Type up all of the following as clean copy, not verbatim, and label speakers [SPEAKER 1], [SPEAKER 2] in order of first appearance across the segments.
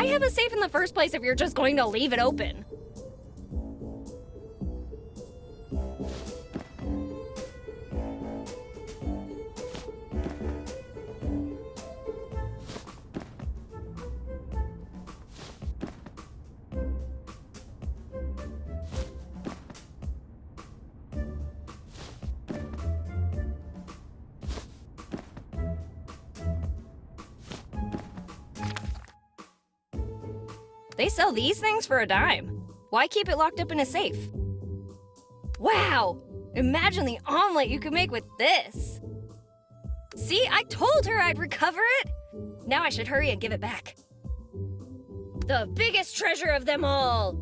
[SPEAKER 1] Why have a safe in the first place if you're just going to leave it open? They sell these things for a dime. Why keep it locked up in a safe? Wow! Imagine the omelet you could make with this! See, I told her I'd recover it! Now I should hurry and give it back. The biggest treasure of them all!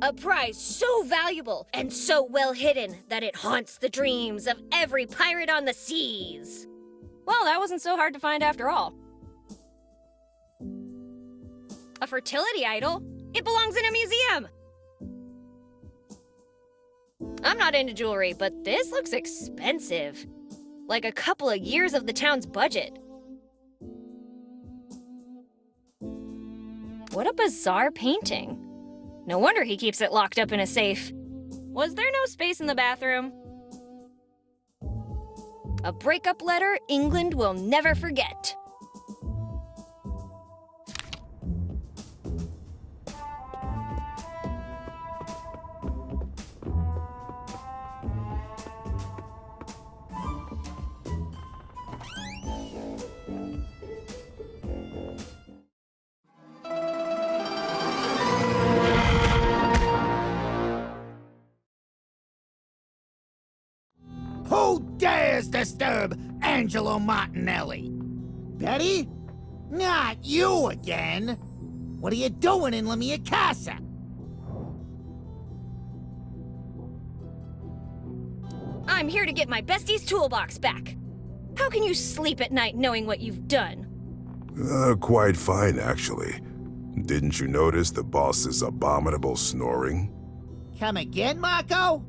[SPEAKER 1] A prize so valuable and so well hidden that it haunts the dreams of every pirate on the seas! Well, that wasn't so hard to find after all. A fertility idol? It belongs in a museum! I'm not into jewelry, but this looks expensive. Like a couple of years of the town's budget. What a bizarre painting. No wonder he keeps it locked up in a safe. Was there no space in the bathroom? A breakup letter England will never forget.
[SPEAKER 2] Who dares disturb Angelo Martinelli? Betty? Not you again! What are you doing in La Mia Casa?
[SPEAKER 1] I'm here to get my bestie's toolbox back. How can you sleep at night knowing what you've done?
[SPEAKER 3] Quite fine, actually. Didn't you notice the boss's abominable snoring?
[SPEAKER 2] Come again, Marco?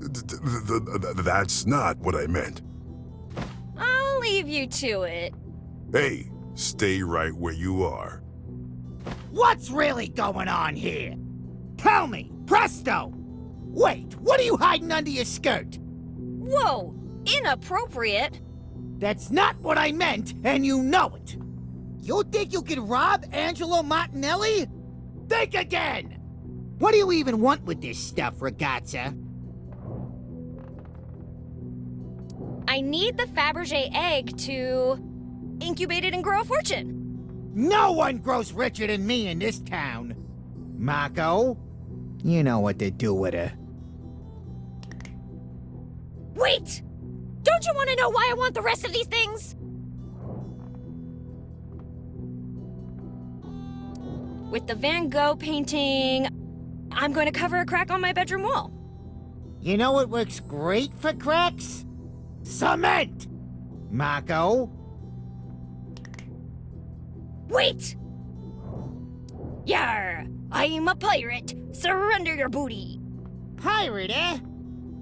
[SPEAKER 3] That's not what I meant.
[SPEAKER 1] I'll leave you to it.
[SPEAKER 3] Hey, stay right where you are.
[SPEAKER 2] What's really going on here? Tell me, presto! Wait, what are you hiding under your skirt?
[SPEAKER 1] Whoa, inappropriate.
[SPEAKER 2] That's not what I meant, and you know it. You think you can rob Angelo Martinelli? Think again! What do you even want with this stuff, Ragazza?
[SPEAKER 1] I need the Fabergé egg to incubate it and grow a fortune.
[SPEAKER 2] No one grows richer than me in this town. Marco, you know what to do with her.
[SPEAKER 1] Wait! Don't you want to know why I want the rest of these things? With the Van Gogh painting, I'm going to cover a crack on my bedroom wall.
[SPEAKER 2] You know what works great for cracks? Cement! Marco?
[SPEAKER 1] Wait! Yar! I'm a pirate! Surrender your booty!
[SPEAKER 2] Pirate, eh?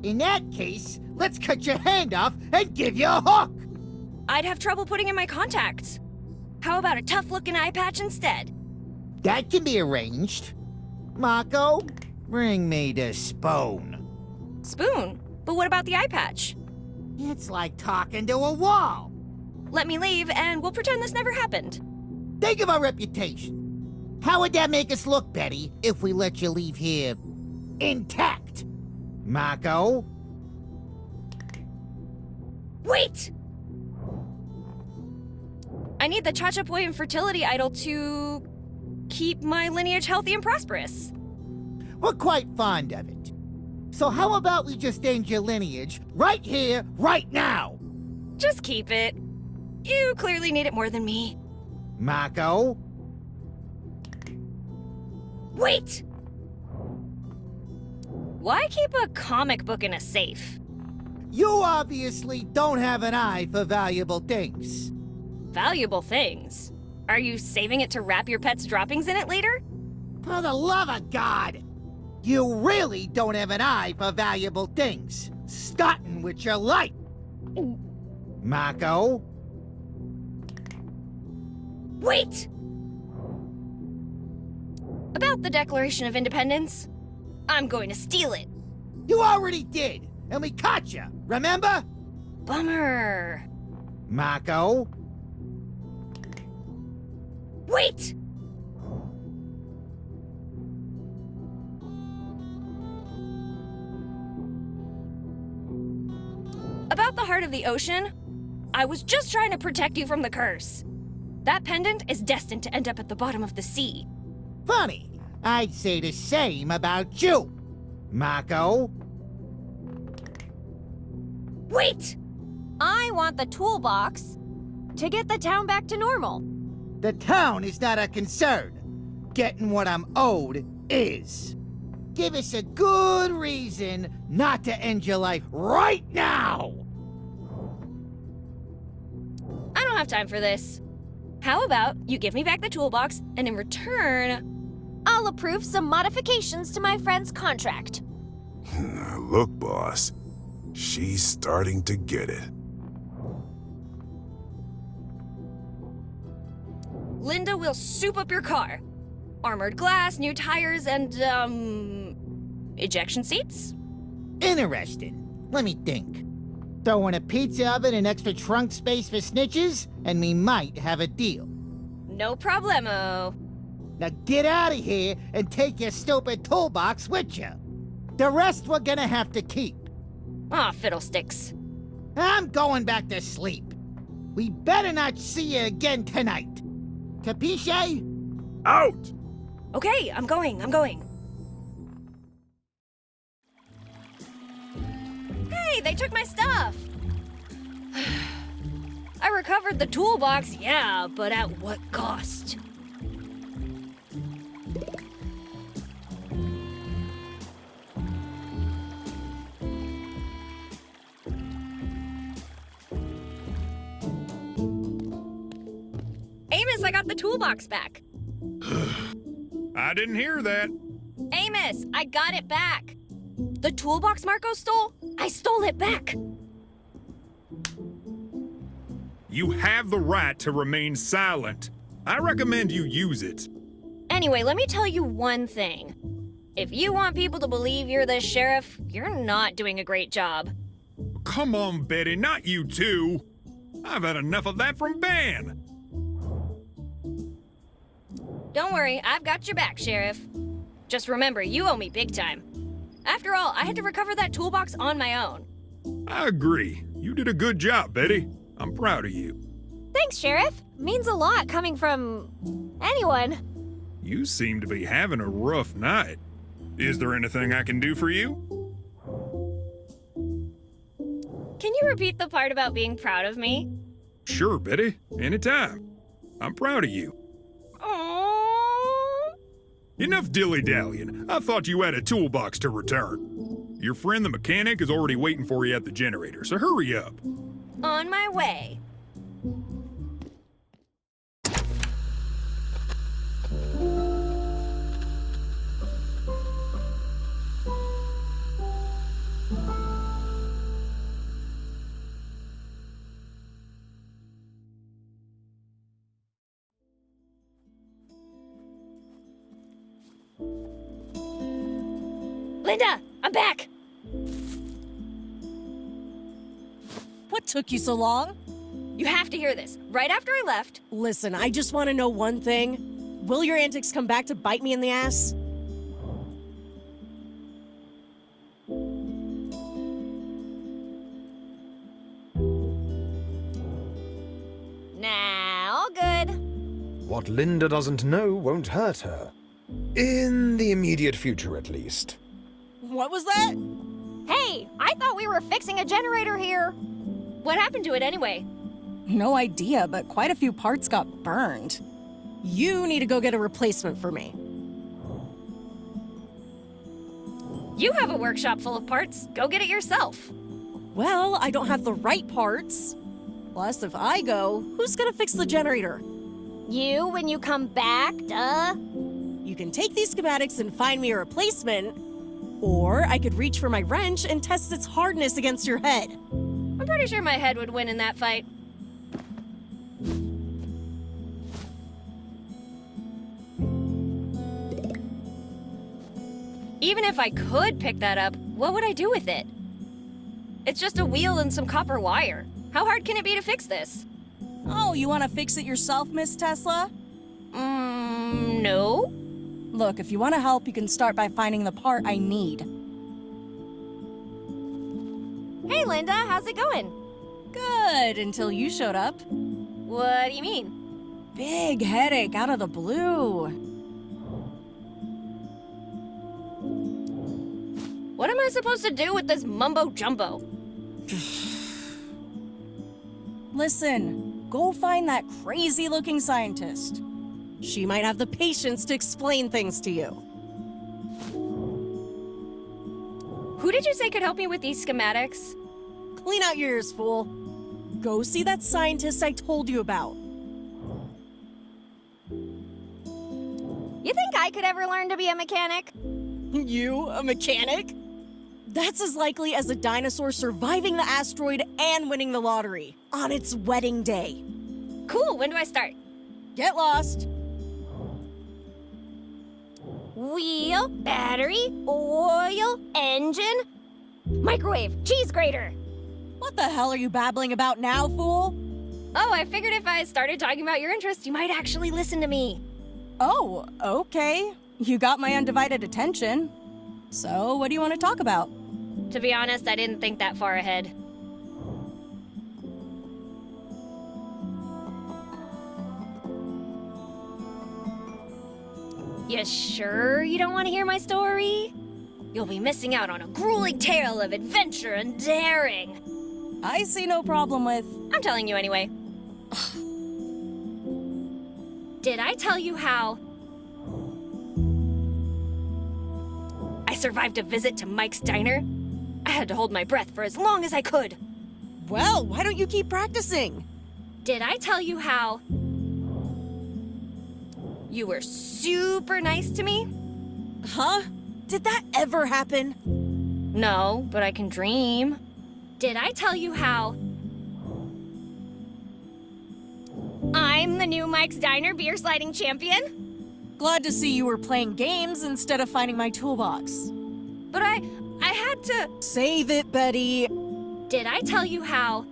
[SPEAKER 2] In that case, let's cut your hand off and give you a hook!
[SPEAKER 1] I'd have trouble putting in my contacts. How about a tough-looking eye patch instead?
[SPEAKER 2] That can be arranged. Marco, bring me the spoon.
[SPEAKER 1] Spoon? But what about the eye patch?
[SPEAKER 2] It's like talking to a wall.
[SPEAKER 1] Let me leave, and we'll pretend this never happened.
[SPEAKER 2] Think of our reputation. How would that make us look, Betty, if we let you leave here intact? Marco?
[SPEAKER 1] Wait! I need the Chachapoy and fertility idol to keep my lineage healthy and prosperous.
[SPEAKER 2] We're quite fond of it. So how about we just end your lineage right here, right now?
[SPEAKER 1] Just keep it. You clearly need it more than me.
[SPEAKER 2] Marco?
[SPEAKER 1] Wait! Why keep a comic book in a safe?
[SPEAKER 2] You obviously don't have an eye for valuable things.
[SPEAKER 1] Valuable things? Are you saving it to wrap your pet's droppings in it later?
[SPEAKER 2] For the love of God! You really don't have an eye for valuable things. Starting with your life. Marco?
[SPEAKER 1] Wait! About the Declaration of Independence. I'm going to steal it.
[SPEAKER 2] You already did, and we caught you, remember?
[SPEAKER 1] Bummer.
[SPEAKER 2] Mako?
[SPEAKER 1] Wait! About the heart of the ocean, I was just trying to protect you from the curse. That pendant is destined to end up at the bottom of the sea.
[SPEAKER 2] Funny. I'd say the same about you. Mako?
[SPEAKER 1] Wait!
[SPEAKER 4] I want the toolbox to get the town back to normal.
[SPEAKER 2] The town is not a concern. Getting what I'm owed is. Give us a good reason not to end your life right now!
[SPEAKER 1] I don't have time for this. How about you give me back the toolbox, and in return,
[SPEAKER 4] I'll approve some modifications to my friend's contract.
[SPEAKER 3] Look, boss. She's starting to get it.
[SPEAKER 1] Linda will soup up your car. Armored glass, new tires, and, ejection seats?
[SPEAKER 2] Interesting. Let me think. Throw in a pizza oven and extra trunk space for snitches, and we might have a deal.
[SPEAKER 1] No problemo.
[SPEAKER 2] Now get out of here and take your stupid toolbox with you. The rest we're gonna have to keep.
[SPEAKER 1] Aw, fiddlesticks.
[SPEAKER 2] I'm going back to sleep. We better not see you again tonight. Capisce?
[SPEAKER 3] Out!
[SPEAKER 1] Okay, I'm going. Hey, they took my stuff! I recovered the toolbox, yeah, but at what cost? Amos, I got the toolbox back.
[SPEAKER 5] I didn't hear that.
[SPEAKER 1] Amos, I got it back. The toolbox Marco stole? I stole it back.
[SPEAKER 5] You have the right to remain silent. I recommend you use it.
[SPEAKER 1] Anyway, let me tell you one thing. If you want people to believe you're the sheriff, you're not doing a great job.
[SPEAKER 5] Come on, Betty, not you too. I've had enough of that from Ben.
[SPEAKER 1] Don't worry, I've got your back, Sheriff. Just remember, you owe me big time. After all, I had to recover that toolbox on my own.
[SPEAKER 5] I agree. You did a good job, Betty. I'm proud of you.
[SPEAKER 4] Thanks, Sheriff. Means a lot coming from anyone.
[SPEAKER 5] You seem to be having a rough night. Is there anything I can do for you?
[SPEAKER 1] Can you repeat the part about being proud of me?
[SPEAKER 5] Sure, Betty. Anytime. I'm proud of you.
[SPEAKER 1] Aww.
[SPEAKER 5] Enough dilly-dallying. I thought you had a toolbox to return. Your friend the mechanic is already waiting for you at the generator, so hurry up.
[SPEAKER 1] On my way. Linda, I'm back!
[SPEAKER 6] What took you so long?
[SPEAKER 1] You have to hear this. Right after I left,
[SPEAKER 6] Listen, I just want to know one thing. Will your antics come back to bite me in the ass?
[SPEAKER 4] Nah, all good.
[SPEAKER 7] What Linda doesn't know won't hurt her. In the immediate future, at least.
[SPEAKER 6] What was that?
[SPEAKER 4] Hey, I thought we were fixing a generator here.
[SPEAKER 1] what happened to it anyway?
[SPEAKER 6] No idea, but quite a few parts got burned. You need to go get a replacement for me.
[SPEAKER 1] You have a workshop full of parts. Go get it yourself.
[SPEAKER 6] Well, I don't have the right parts. Plus, if I go, who's gonna fix the generator?
[SPEAKER 4] You, when you come back, duh.
[SPEAKER 6] You can take these schematics and find me a replacement, or I could reach for my wrench and test its hardness against your head.
[SPEAKER 1] I'm pretty sure my head would win in that fight. Even if I could pick that up, what would I do with it? It's just a wheel and some copper wire. How hard can it be to fix this?
[SPEAKER 6] Oh, you want to fix it yourself, Miss Tesla?
[SPEAKER 1] No.
[SPEAKER 6] Look, if you want to help, you can start by finding the part I need.
[SPEAKER 4] Hey, Linda, how's it going?
[SPEAKER 6] Good, until you showed up.
[SPEAKER 1] What do you mean?
[SPEAKER 6] Big headache out of the blue.
[SPEAKER 1] What am I supposed to do with this mumbo jumbo?
[SPEAKER 6] Listen, go find that crazy-looking scientist. She might have the patience to explain things to you.
[SPEAKER 1] Who did you say could help me with these schematics?
[SPEAKER 6] Clean out your ears, fool. Go see that scientist I told you about.
[SPEAKER 4] You think I could ever learn to be a mechanic?
[SPEAKER 6] You, a mechanic? That's as likely as a dinosaur surviving the asteroid and winning the lottery on its wedding day.
[SPEAKER 1] Cool, when do I start?
[SPEAKER 6] Get lost.
[SPEAKER 4] Wheel, battery, oil, engine, microwave, cheese grater.
[SPEAKER 6] What the hell are you babbling about now, fool?
[SPEAKER 1] Oh, I figured if I started talking about your interest, you might actually listen to me.
[SPEAKER 6] Oh, okay. You got my undivided attention. So, what do you want to talk about?
[SPEAKER 1] To be honest, I didn't think that far ahead. You sure you don't want to hear my story? You'll be missing out on a grueling tale of adventure and daring.
[SPEAKER 6] I see no problem with...
[SPEAKER 1] I'm telling you anyway. Did I tell you how I survived a visit to Mike's Diner? I had to hold my breath for as long as I could.
[SPEAKER 6] Well, why don't you keep practicing?
[SPEAKER 1] Did I tell you how you were super nice to me?
[SPEAKER 6] Huh? Did that ever happen?
[SPEAKER 1] No, but I can dream. Did I tell you how I'm the new Mike's Diner beer sliding champion?
[SPEAKER 6] Glad to see you were playing games instead of finding my toolbox.
[SPEAKER 1] But I had to...
[SPEAKER 6] Save it, Betty.
[SPEAKER 1] Did I tell you how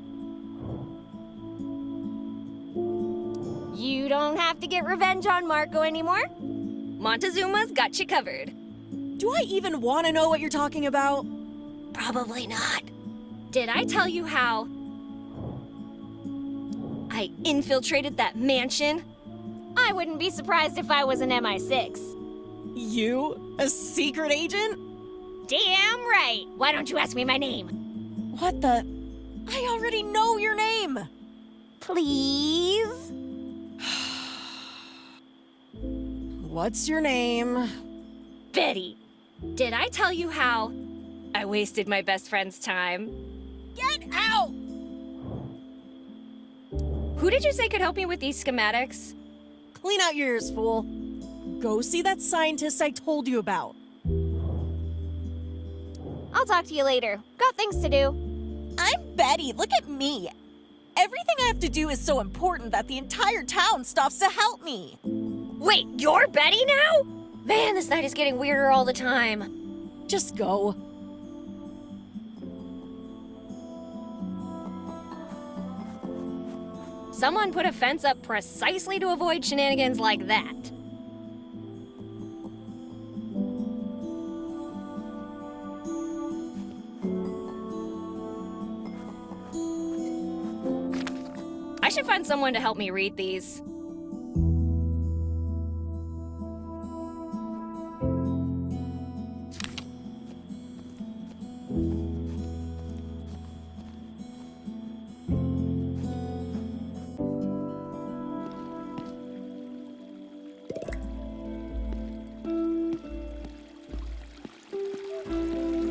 [SPEAKER 1] you don't have to get revenge on Marco anymore? Montezuma's got you covered.
[SPEAKER 6] Do I even want to know what you're talking about?
[SPEAKER 1] Probably not. Did I tell you how I infiltrated that mansion?
[SPEAKER 4] I wouldn't be surprised if I was an MI6.
[SPEAKER 6] You? A secret agent?
[SPEAKER 4] Damn right. Why don't you ask me my name?
[SPEAKER 6] What the... I already know your name!
[SPEAKER 4] Please?
[SPEAKER 6] What's your name?
[SPEAKER 1] Betty. Did I tell you how I wasted my best friend's time?
[SPEAKER 6] Get out!
[SPEAKER 1] Who did you say could help me with these schematics?
[SPEAKER 6] Clean out your ears, fool. Go see that scientist I told you about.
[SPEAKER 4] I'll talk to you later. Got things to do.
[SPEAKER 6] I'm Betty. Look at me. Everything I have to do is so important that the entire town stops to help me.
[SPEAKER 1] Wait, you're Betty now? Man, this night is getting weirder all the time.
[SPEAKER 6] Just go.
[SPEAKER 1] Someone put a fence up precisely to avoid shenanigans like that. I should find someone to help me read these.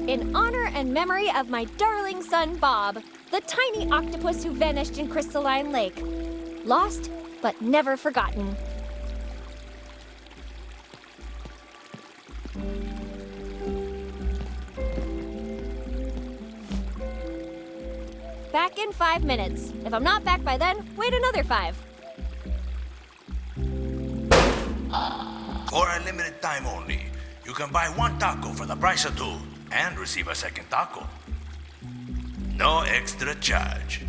[SPEAKER 4] In honor and memory of my darling son, Bob, the tiny octopus who vanished in Crystalline Lake. Lost, but never forgotten. Back in 5 minutes. If I'm not back by then, wait another 5.
[SPEAKER 8] For a limited time only, You can buy one taco for the price of two and receive a second taco. No extra charge.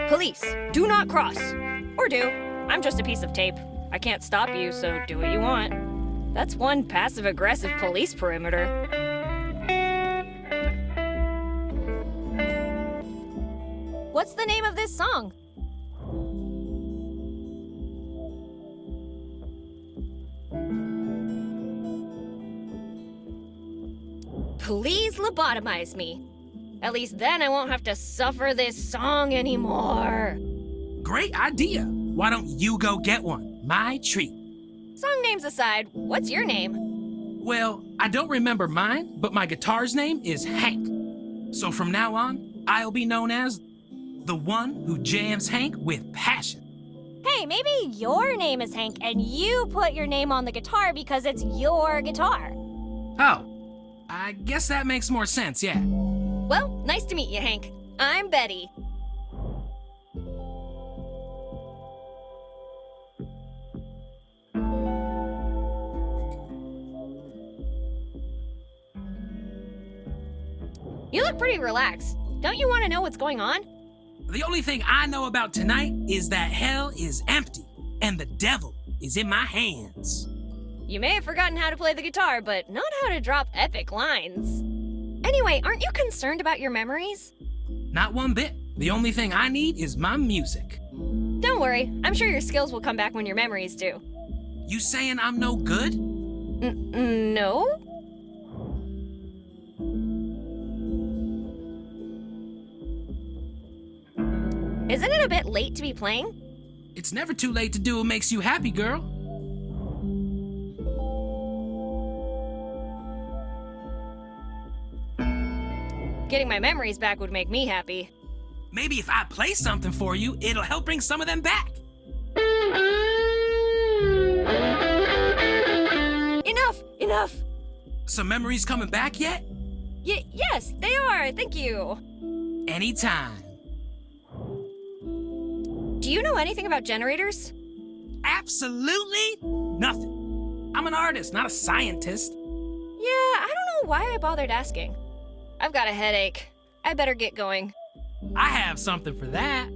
[SPEAKER 1] Police, do not cross. Or do. I'm just a piece of tape. I can't stop you, so do what you want. That's one passive-aggressive police perimeter.
[SPEAKER 4] What's the name of this song?
[SPEAKER 1] Please lobotomize me. At least then I won't have to suffer this song anymore.
[SPEAKER 9] Great idea. Why don't you go get one? My treat.
[SPEAKER 1] Song names aside, what's your name?
[SPEAKER 9] Well, I don't remember mine, but my guitar's name is Hank. So from now on, I'll be known as the one who jams Hank with passion.
[SPEAKER 4] Hey, maybe your name is Hank and you put your name on the guitar because it's your guitar.
[SPEAKER 9] Oh, I guess that makes more sense, yeah.
[SPEAKER 1] Well, nice to meet you, Hank. I'm Betty. You look pretty relaxed. Don't you want to know what's going on?
[SPEAKER 9] The only thing I know about tonight is that hell is empty and the devil is in my hands.
[SPEAKER 1] You may have forgotten how to play the guitar, but not how to drop epic lines. Anyway, aren't you concerned about your memories?
[SPEAKER 9] Not one bit. The only thing I need is my music.
[SPEAKER 1] Don't worry, I'm sure your skills will come back when your memories do.
[SPEAKER 9] You saying I'm no good?
[SPEAKER 1] No? Isn't it a bit late to be playing?
[SPEAKER 9] It's never too late to do what makes you happy, girl.
[SPEAKER 1] Getting my memories back would make me happy.
[SPEAKER 9] Maybe if I play something for you, it'll help bring some of them back.
[SPEAKER 1] Enough!
[SPEAKER 9] Some memories coming back yet?
[SPEAKER 1] Yes, they are, thank you.
[SPEAKER 9] Anytime.
[SPEAKER 1] Do you know anything about generators?
[SPEAKER 9] Absolutely nothing. I'm an artist, not a scientist.
[SPEAKER 1] Yeah, I don't know why I bothered asking. I've got a headache. I better get going.
[SPEAKER 9] I have something for that.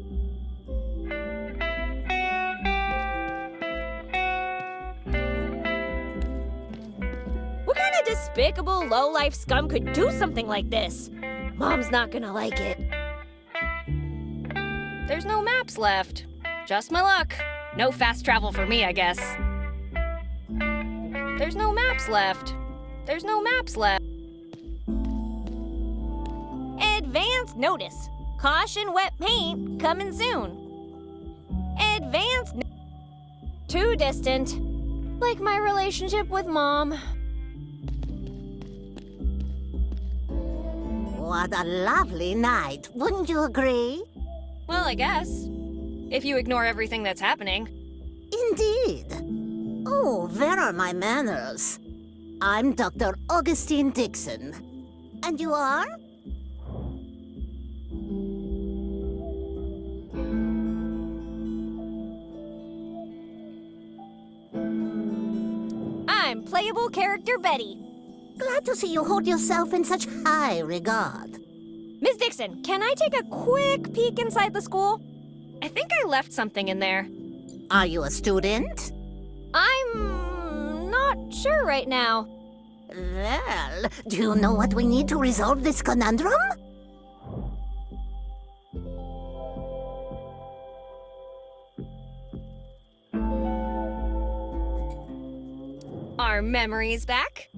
[SPEAKER 4] What kind of despicable, low-life scum could do something like this? Mom's not gonna like it.
[SPEAKER 1] There's no maps left. Just my luck. No fast travel for me, I guess. There's no maps left. There's no maps left.
[SPEAKER 4] Advance notice. Caution wet paint coming soon. Advance too distant. Like my relationship with Mom.
[SPEAKER 10] What a lovely night, wouldn't you agree?
[SPEAKER 1] Well, I guess. If you ignore everything that's happening.
[SPEAKER 10] Indeed. Oh, where are my manners? I'm Dr. Augustine Dixon. And you are?
[SPEAKER 4] I'm playable character Betty.
[SPEAKER 10] Glad to see you hold yourself in such high regard.
[SPEAKER 4] Ms. Dixon, can I take a quick peek inside the school?
[SPEAKER 1] I think I left something in there.
[SPEAKER 10] Are you a student?
[SPEAKER 4] I'm not sure right now.
[SPEAKER 10] Well, do you know what we need to resolve this conundrum?
[SPEAKER 1] Are memories back?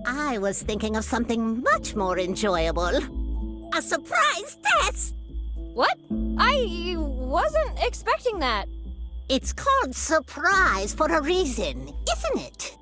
[SPEAKER 10] I was thinking of something much more enjoyable. A surprise test!
[SPEAKER 4] What? I wasn't expecting that.
[SPEAKER 10] It's called surprise for a reason, isn't it?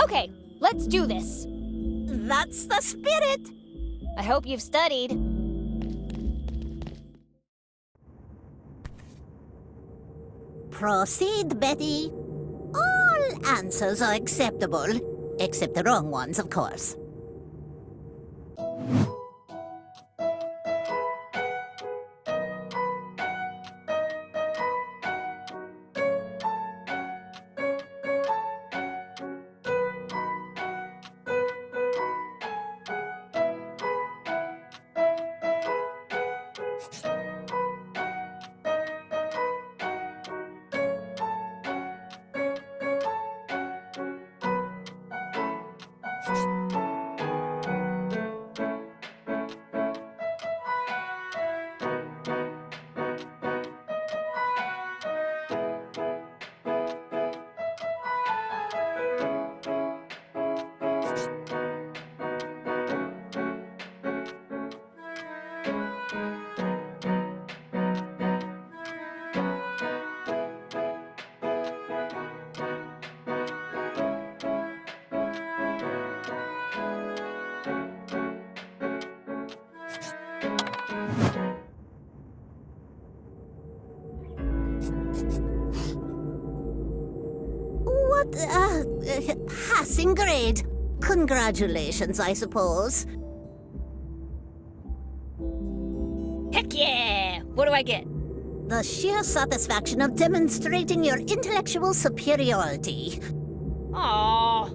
[SPEAKER 4] Okay, let's do this.
[SPEAKER 10] That's the spirit.
[SPEAKER 4] I hope you've studied.
[SPEAKER 10] Proceed, Betty. All answers are acceptable, except the wrong ones, of course. Passing grade. Congratulations, I suppose.
[SPEAKER 1] Heck yeah! What do I get?
[SPEAKER 10] The sheer satisfaction of demonstrating your intellectual superiority.
[SPEAKER 1] Aww.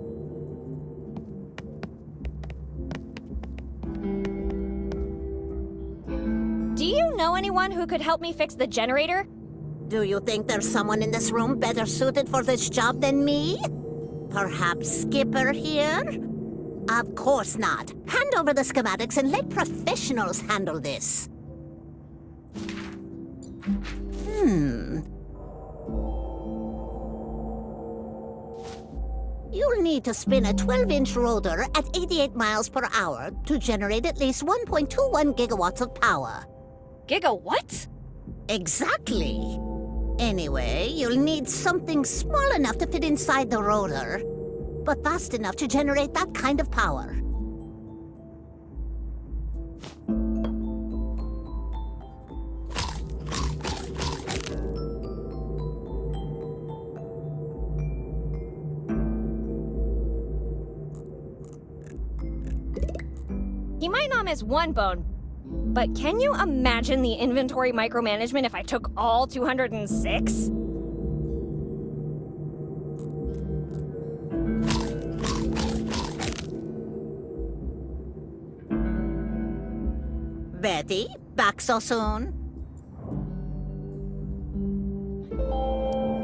[SPEAKER 4] Do you know anyone who could help me fix the generator?
[SPEAKER 10] Do you think there's someone in this room better suited for this job than me? Perhaps Skipper here? Of course not. Hand over the schematics and let professionals handle this. You'll need to spin a 12-inch rotor at 88 miles per hour to generate at least 1.21 gigawatts of power.
[SPEAKER 1] Giga-what?
[SPEAKER 10] Exactly. Anyway, you'll need something small enough to fit inside the rotor, but fast enough to generate that kind of power.
[SPEAKER 4] He might not miss one bone, but can you imagine the inventory micromanagement if I took all 206?
[SPEAKER 10] Betty, back so soon?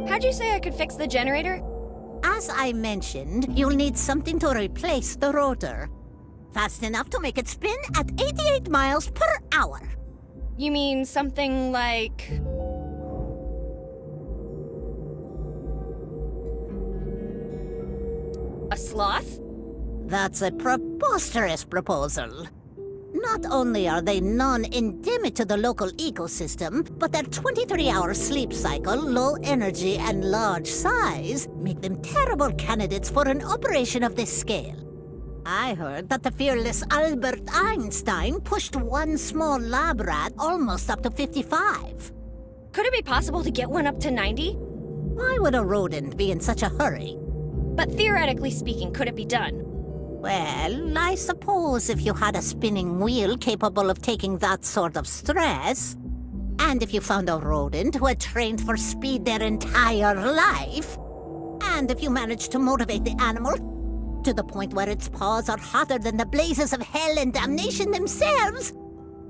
[SPEAKER 4] How'd you say I could fix the generator?
[SPEAKER 10] As I mentioned, you'll need something to replace the rotor. Fast enough to make it spin at 88 miles per hour.
[SPEAKER 1] You mean something like... a sloth?
[SPEAKER 10] That's a preposterous proposal. Not only are they non-endemic to the local ecosystem, but their 23-hour sleep cycle, low energy, and large size make them terrible candidates for an operation of this scale. I heard that the fearless Albert Einstein pushed one small lab rat almost up to 55.
[SPEAKER 1] Could it be possible to get one up to 90?
[SPEAKER 10] Why would a rodent be in such a hurry?
[SPEAKER 1] But theoretically speaking, could it be done?
[SPEAKER 10] Well, I suppose if you had a spinning wheel capable of taking that sort of stress, and if you found a rodent who had trained for speed their entire life, and if you managed to motivate the animal to the point where its paws are hotter than the blazes of hell and damnation themselves,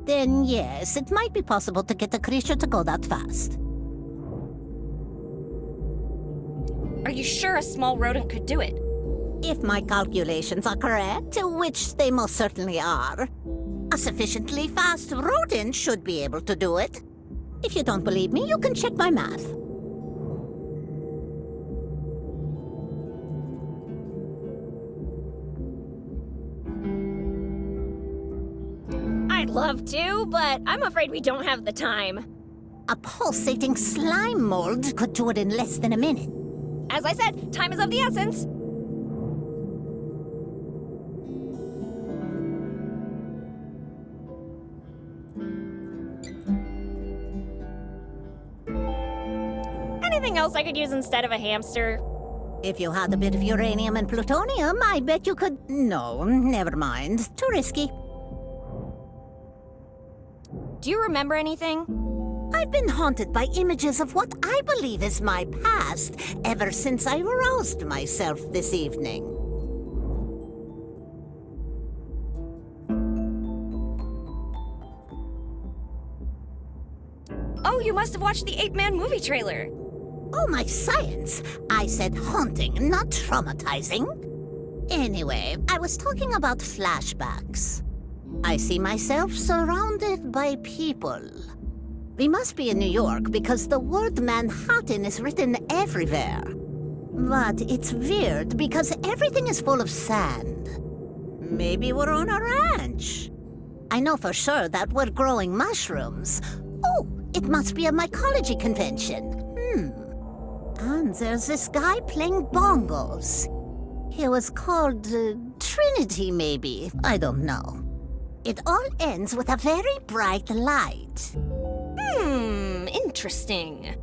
[SPEAKER 10] then yes, it might be possible to get a creature to go that fast.
[SPEAKER 1] Are you sure a small rodent could do it?
[SPEAKER 10] If my calculations are correct, which they most certainly are, a sufficiently fast rodent should be able to do it. If you don't believe me, you can check my math.
[SPEAKER 4] I'd love to, but I'm afraid we don't have the time.
[SPEAKER 10] A pulsating slime mold could do it in less than a minute.
[SPEAKER 4] As I said, time is of the essence. anything else I could use instead of a hamster?
[SPEAKER 10] If you had a bit of uranium and plutonium, I bet you could... No, never mind. Too risky.
[SPEAKER 4] Do you remember anything?
[SPEAKER 10] I've been haunted by images of what I believe is my past ever since I roused myself this evening.
[SPEAKER 1] Oh, you must have watched the Ape Man movie trailer.
[SPEAKER 10] Oh, my science! I said haunting, not traumatizing. Anyway, I was talking about flashbacks. I see myself surrounded by people. We must be in New York because the word Manhattan is written everywhere. But it's weird because everything is full of sand. Maybe we're on a ranch. I know for sure that we're growing mushrooms. Oh, it must be a mycology convention. And there's this guy playing bongos. He was called Trinity, maybe. I don't know. It all ends with a very bright light.
[SPEAKER 1] Interesting.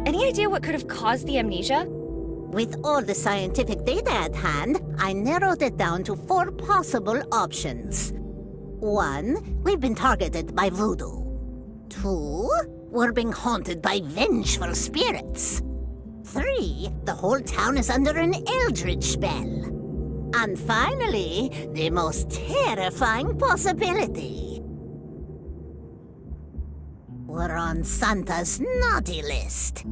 [SPEAKER 1] Any idea what could have caused the amnesia?
[SPEAKER 10] With all the scientific data at hand, I narrowed it down to 4 possible options. 1, we've been targeted by voodoo. 2, we're being haunted by vengeful spirits. 3, the whole town is under an eldritch spell. And finally, the most terrifying possibility. We're on Santa's naughty list.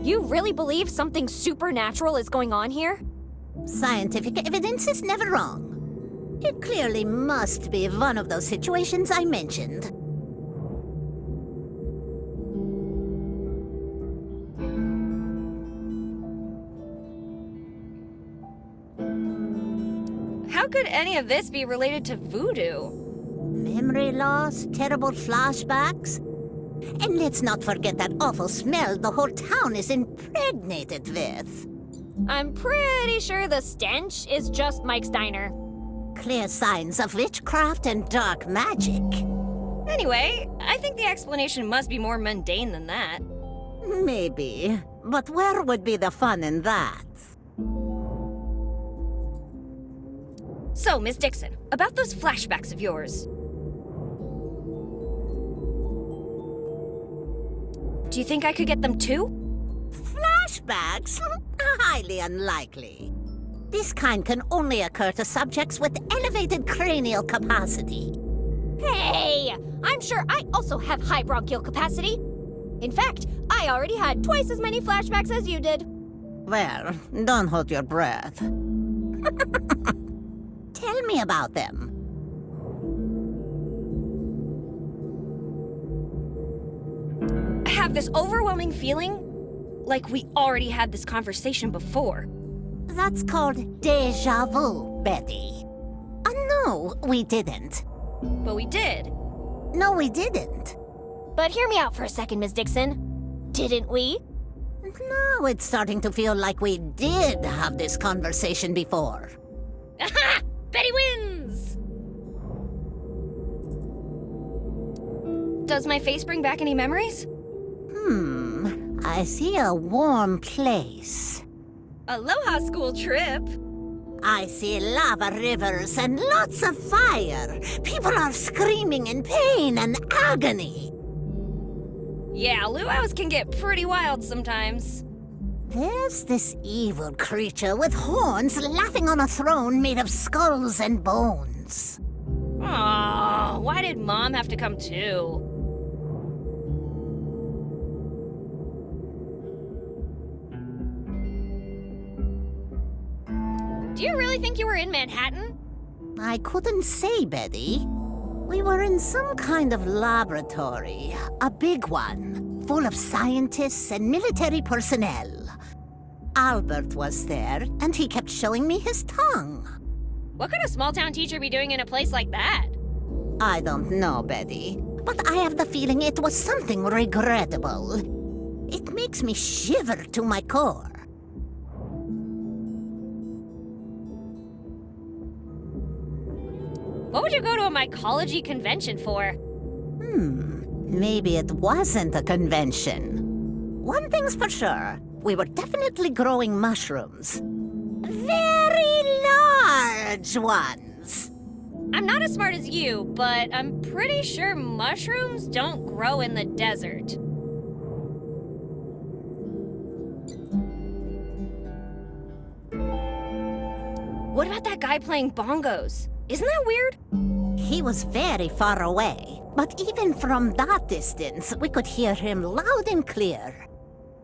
[SPEAKER 4] You really believe something supernatural is going on here?
[SPEAKER 10] Scientific evidence is never wrong. It clearly must be one of those situations I mentioned.
[SPEAKER 1] How could any of this be related to voodoo?
[SPEAKER 10] Memory loss, terrible flashbacks. And let's not forget that awful smell the whole town is impregnated with.
[SPEAKER 4] I'm pretty sure the stench is just Mike's Diner.
[SPEAKER 10] Clear signs of witchcraft and dark magic.
[SPEAKER 1] Anyway, I think the explanation must be more mundane than that.
[SPEAKER 10] Maybe. But where would be the fun in that?
[SPEAKER 1] So, Miss Dixon, about those flashbacks of yours. Do you think I could get them too?
[SPEAKER 10] Flashbacks? Highly unlikely. This kind can only occur to subjects with elevated cranial capacity.
[SPEAKER 4] Hey! I'm sure I also have high bronchial capacity. In fact, I already had twice as many flashbacks as you did.
[SPEAKER 10] Well, don't hold your breath. Tell me about them.
[SPEAKER 1] I have this overwhelming feeling like we already had this conversation before.
[SPEAKER 10] That's called deja vu, Betty. No, we didn't.
[SPEAKER 1] But we did.
[SPEAKER 10] No, we didn't.
[SPEAKER 4] But hear me out for a second, Miss Dixon. Didn't we?
[SPEAKER 10] Now it's starting to feel like we did have this conversation before.
[SPEAKER 1] Aha! Betty wins! Does my face bring back any memories?
[SPEAKER 10] I see a warm place.
[SPEAKER 1] Aloha school trip.
[SPEAKER 10] I see lava rivers and lots of fire. People are screaming in pain and agony.
[SPEAKER 1] Yeah, luau's can get pretty wild sometimes.
[SPEAKER 10] There's this evil creature with horns laughing on a throne made of skulls and bones.
[SPEAKER 1] Aw, why did Mom have to come too? Do you really think you were in Manhattan?
[SPEAKER 10] I couldn't say, Betty. We were in some kind of laboratory, a big one, full of scientists and military personnel. Albert was there, and he kept showing me his tongue.
[SPEAKER 1] What could a small-town teacher be doing in a place like that?
[SPEAKER 10] I don't know, Betty, but I have the feeling it was something regrettable. It makes me shiver to my core.
[SPEAKER 1] What would you go to a mycology convention for?
[SPEAKER 10] Maybe it wasn't a convention. One thing's for sure, we were definitely growing mushrooms. Very large ones.
[SPEAKER 1] I'm not as smart as you, but I'm pretty sure mushrooms don't grow in the desert. What about that guy playing bongos? Isn't that weird?
[SPEAKER 10] He was very far away, but even from that distance, we could hear him loud and clear.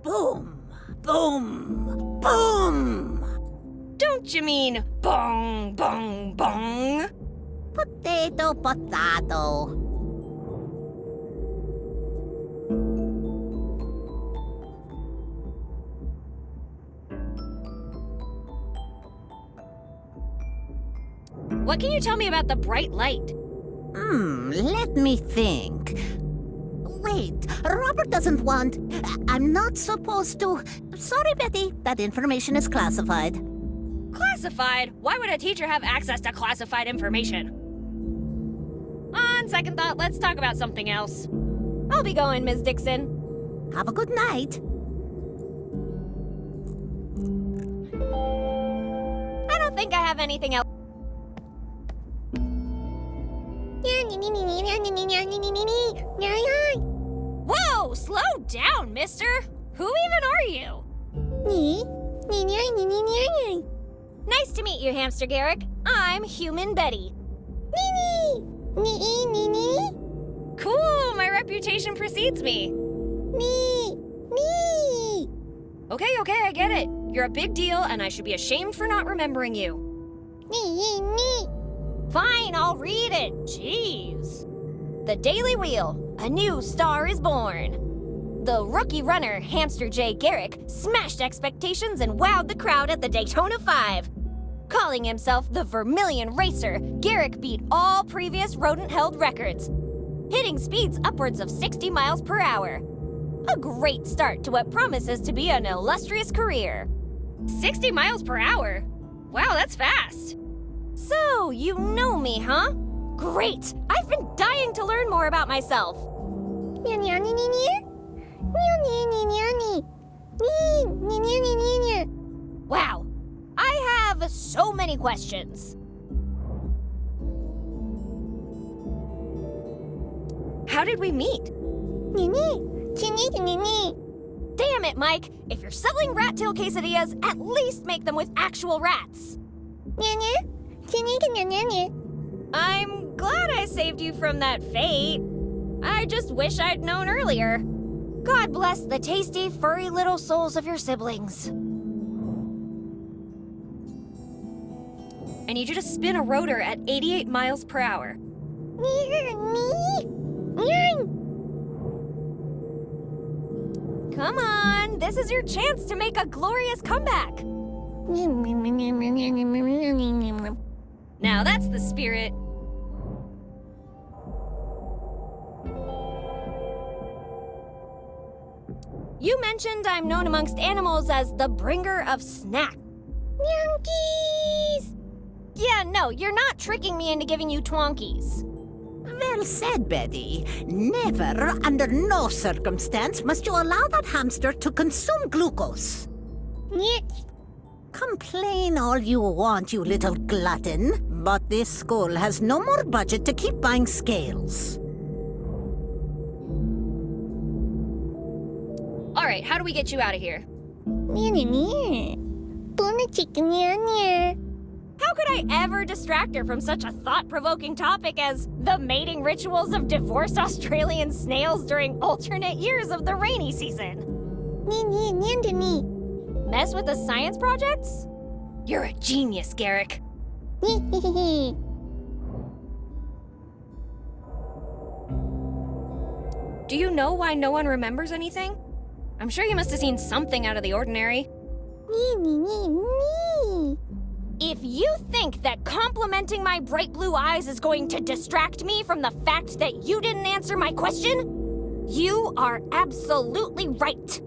[SPEAKER 10] Boom, boom, boom!
[SPEAKER 1] Don't you mean bong, bong, bong?
[SPEAKER 10] Potato, potato.
[SPEAKER 1] What can you tell me about the bright light?
[SPEAKER 10] Let me think. Wait, Robert doesn't want... I'm not supposed to... Sorry, Betty, that information is classified.
[SPEAKER 1] Classified? Why would a teacher have access to classified information? On second thought, let's talk about something else.
[SPEAKER 4] I'll be going, Ms. Dixon.
[SPEAKER 10] Have a good night.
[SPEAKER 4] I don't think I have anything else.
[SPEAKER 1] Whoa, slow down, mister! Who even are you?
[SPEAKER 4] Nice to meet you, Hamster Garrick. I'm Human Betty.
[SPEAKER 1] Cool, my reputation precedes me. Okay, I get it. You're a big deal, and I should be ashamed for not remembering you.
[SPEAKER 4] Fine, I'll read it. Jeez. The Daily Wheel. A new star is born. The rookie runner, Hamster J. Garrick, smashed expectations and wowed the crowd at the Daytona 5. Calling himself the Vermilion Racer, Garrick beat all previous rodent-held records, hitting speeds upwards of 60 miles per hour. A great start to what promises to be an illustrious career.
[SPEAKER 1] 60 miles per hour? Wow, that's fast.
[SPEAKER 4] So, you know me, huh? Great! I've been dying to learn more about myself. Wow, I have so many questions.
[SPEAKER 1] How did we meet?
[SPEAKER 4] Damn it, Mike! If you're selling rat tail quesadillas, at least make them with actual rats. I'm glad I saved you from that fate. I just wish I'd known earlier. God bless the tasty, furry little souls of your siblings.
[SPEAKER 1] I need you to spin a rotor at 88 miles per hour.
[SPEAKER 4] Come on, this is your chance to make a glorious comeback.
[SPEAKER 1] Now that's the spirit.
[SPEAKER 4] You mentioned I'm known amongst animals as the bringer of snack. Twonkies! Yeah, no, you're not tricking me into giving you twonkies.
[SPEAKER 10] Well said, Betty. Never, under no circumstance, must you allow that hamster to consume glucose. Complain all you want, you little glutton, but this school has no more budget to keep buying scales.
[SPEAKER 1] All right, how do we get you out of here?
[SPEAKER 4] How could I ever distract her from such a thought-provoking topic as the mating rituals of divorced Australian snails during alternate years of the rainy season? Mess with the science projects?
[SPEAKER 1] You're a genius, Garrick. Do you know why no one remembers anything? I'm sure you must have seen something out of the ordinary.
[SPEAKER 4] If you think that complimenting my bright blue eyes is going to distract me from the fact that you didn't answer my question, you are absolutely right.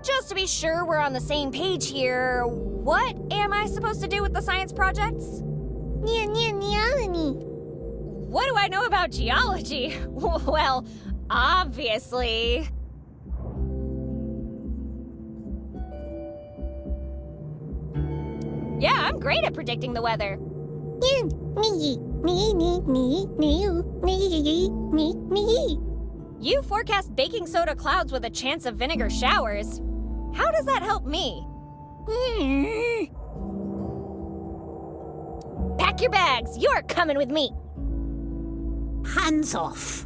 [SPEAKER 4] Just to be sure we're on the same page here, what am I supposed to do with the science projects? What do I know about geology? Well, obviously. Yeah, I'm great at predicting the weather. You forecast baking soda clouds with a chance of vinegar showers. How does that help me? Pack your bags. You're coming with me.
[SPEAKER 10] Hands off.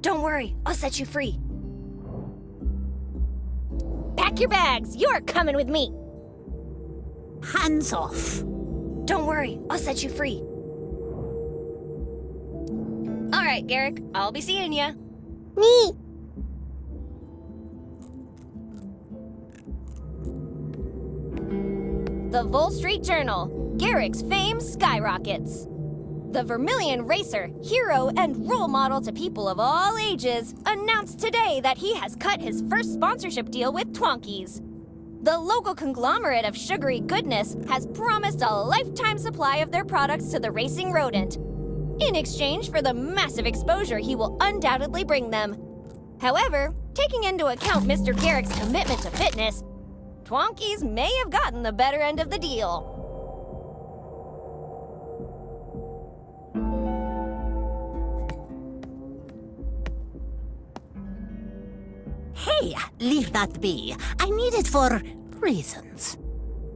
[SPEAKER 1] Don't worry, I'll set you free.
[SPEAKER 4] Pack your bags. You're coming with me.
[SPEAKER 10] Hands off.
[SPEAKER 1] Don't worry, I'll set you free. All right, Garrick, I'll be seeing ya.
[SPEAKER 4] The Vol Street Journal. Garrick's fame skyrockets. The Vermilion racer, hero, and role model to people of all ages, announced today that he has cut his first sponsorship deal with Twonkies. The local conglomerate of sugary goodness has promised a lifetime supply of their products to the racing rodent, in exchange for the massive exposure he will undoubtedly bring them. However, taking into account Mr. Garrick's commitment to fitness, Twonkies may have gotten the better end of the deal.
[SPEAKER 10] Hey, leave that be. I need it for reasons.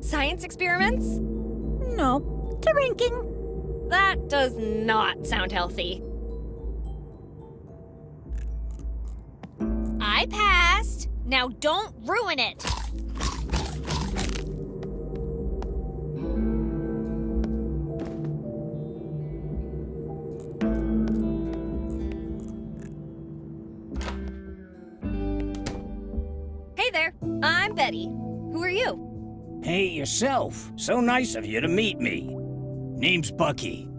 [SPEAKER 1] Science experiments?
[SPEAKER 10] No, drinking.
[SPEAKER 1] That does not sound healthy.
[SPEAKER 4] I passed. Now don't ruin it.
[SPEAKER 1] Hey there, I'm Betty. Who are you?
[SPEAKER 11] Hey, yourself. So nice of you to meet me. Name's Bucky.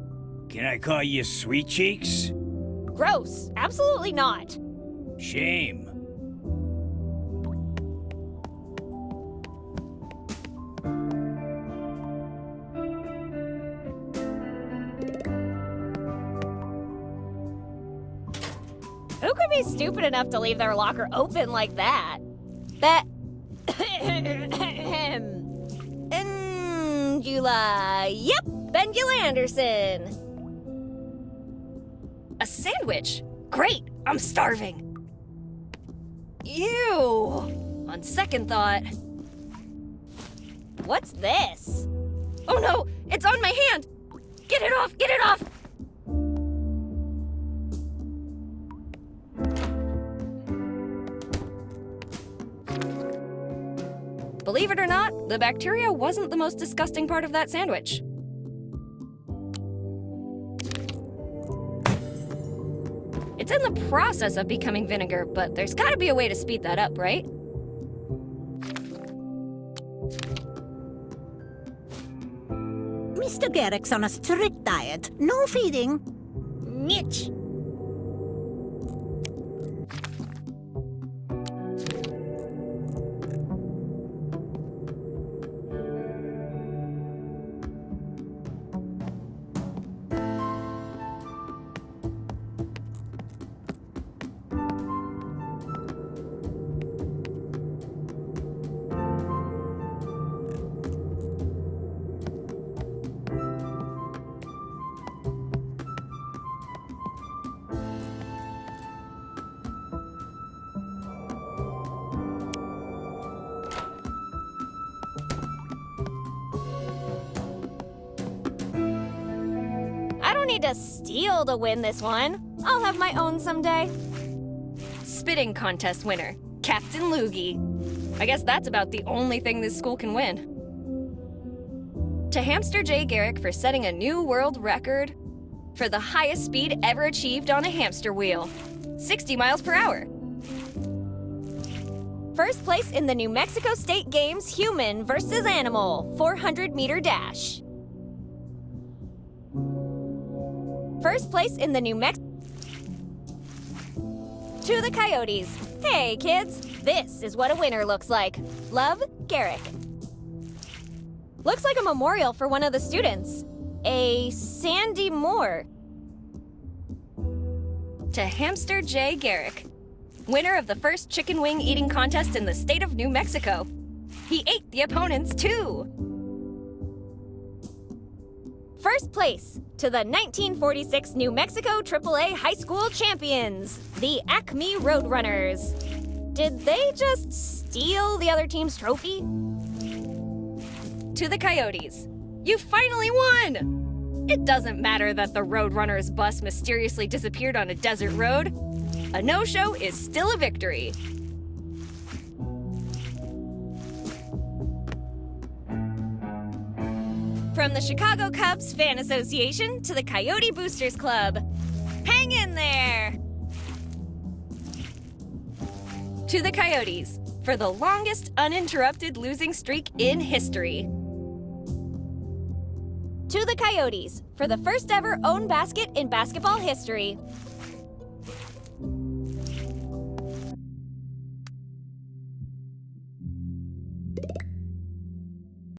[SPEAKER 11] Can I call you Sweet Cheeks?
[SPEAKER 4] Gross. Absolutely not.
[SPEAKER 11] Shame.
[SPEAKER 4] Who could be stupid enough to leave their locker open like that? Angela. Yep, Bengula Anderson.
[SPEAKER 1] A sandwich? Great, I'm starving. Ew. On second thought.
[SPEAKER 4] What's this?
[SPEAKER 1] Oh no, it's on my hand. Get it off, get it off. Believe it or not, the bacteria wasn't the most disgusting part of that sandwich. It's in the process of becoming vinegar, but there's gotta be a way to speed that up, right?
[SPEAKER 10] Mr. Garrick's on a strict diet. No feeding.
[SPEAKER 4] Mitch. Need to steal to win this one. I'll have my own someday.
[SPEAKER 1] Spitting contest winner, Captain Loogie. I guess that's about the only thing this school can win. To Hamster J. Garrick for setting a new world record for the highest speed ever achieved on a hamster wheel, 60 miles per hour.
[SPEAKER 4] First place in the New Mexico State Games Human versus Animal 400-meter dash. First place in the New Mexico... To the Coyotes. Hey, kids, this is what a winner looks like. Love, Garrick. Looks like a memorial for one of the students. A Sandy Moore.
[SPEAKER 1] To Hamster J. Garrick, winner of the first chicken wing eating contest in the state of New Mexico. He ate the opponents, too.
[SPEAKER 4] First place to the 1946 New Mexico AAA High School Champions, the Acme Roadrunners. Did they just steal the other team's trophy?
[SPEAKER 1] To the Coyotes, you finally won! It doesn't matter that the Roadrunners bus mysteriously disappeared on a desert road. A no-show is still a victory. From the Chicago Cubs Fan Association to the Coyote Boosters Club, hang in there! To the Coyotes, for the longest uninterrupted losing streak in history.
[SPEAKER 4] To the Coyotes, for the first ever own basket in basketball history.